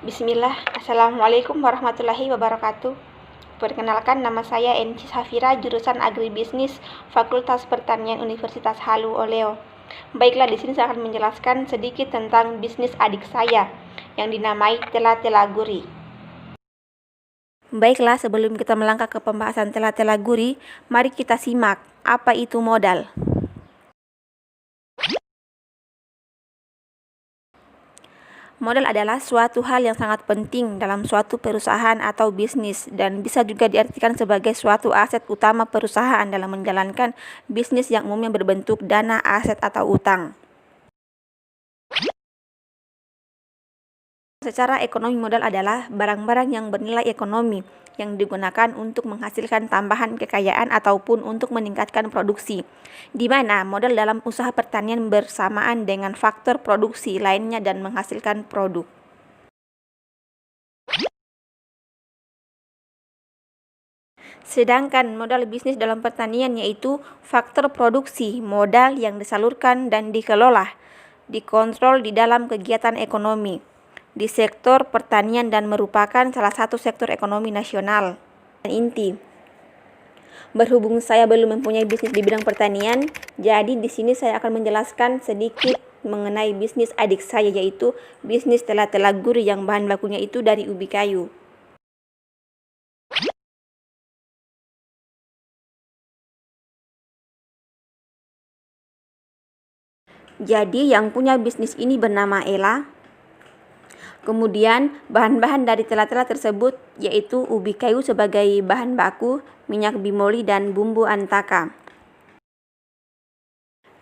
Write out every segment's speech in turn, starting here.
Bismillah, Assalamualaikum warahmatullahi wabarakatuh. Perkenalkan, nama saya Enci Safira, jurusan Agribisnis, Fakultas Pertanian Universitas Halu Oleo. Baiklah, di sini saya akan menjelaskan sedikit tentang bisnis adik saya yang dinamai Tela-Tela Guri. Baiklah, sebelum kita melangkah ke pembahasan Tela-Tela Guri, mari kita simak apa itu modal. Modal adalah suatu hal yang sangat penting dalam suatu perusahaan atau bisnis dan bisa juga diartikan sebagai suatu aset utama perusahaan dalam menjalankan bisnis yang umumnya berbentuk dana, aset, atau utang. Secara ekonomi, modal adalah barang-barang yang bernilai ekonomi yang digunakan untuk menghasilkan tambahan kekayaan ataupun untuk meningkatkan produksi, di mana modal dalam usaha pertanian bersamaan dengan faktor produksi lainnya dan menghasilkan produk. Sedangkan modal bisnis dalam pertanian yaitu faktor produksi, modal yang disalurkan dan dikelola, dikontrol di dalam kegiatan ekonomi di sektor pertanian dan merupakan salah satu sektor ekonomi nasional. Inti, berhubung saya belum mempunyai bisnis di bidang pertanian, jadi di sini saya akan menjelaskan sedikit mengenai bisnis adik saya, yaitu bisnis Tela-Tela Guri yang bahan bakunya itu dari ubi kayu. Jadi yang punya bisnis ini bernama Ella. Kemudian bahan-bahan dari tela-tela tersebut yaitu ubi kayu sebagai bahan baku, minyak bimoli, dan bumbu antaka.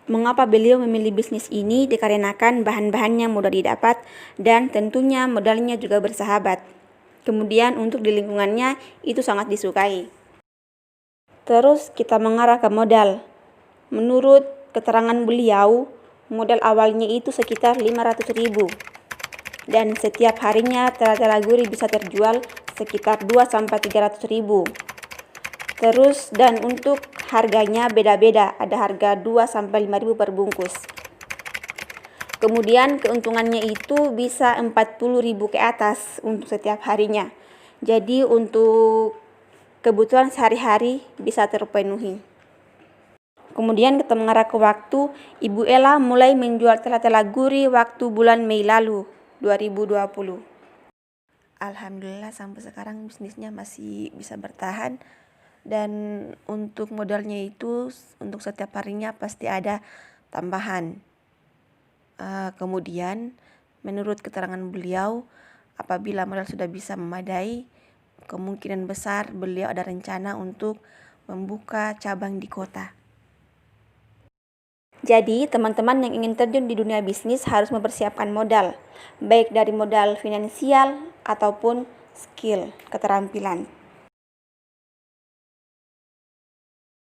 Mengapa beliau memilih bisnis ini? Dikarenakan bahan-bahannya mudah didapat dan tentunya modalnya juga bersahabat. Kemudian untuk di lingkungannya itu sangat disukai. Terus kita mengarah ke modal. Menurut keterangan beliau, modal awalnya itu sekitar 500.000. Dan setiap harinya Tela-Tela Guri bisa terjual sekitar 2-300.000. Terus dan untuk harganya beda-beda, ada harga 2-5.000 per bungkus. Kemudian keuntungannya itu bisa 40.000 ke atas untuk setiap harinya. Jadi untuk kebutuhan sehari-hari bisa terpenuhi. Kemudian kita mengarah ke waktu, Ibu Ella mulai menjual Tela-Tela Guri waktu bulan Mei lalu, 2020. Alhamdulillah sampai sekarang bisnisnya masih bisa bertahan, dan untuk modalnya itu untuk setiap harinya pasti ada tambahan. Kemudian menurut keterangan beliau, apabila modal sudah bisa memadai, kemungkinan besar beliau ada rencana untuk membuka cabang di kota. Jadi, teman-teman yang ingin terjun di dunia bisnis harus mempersiapkan modal, baik dari modal finansial ataupun skill, keterampilan.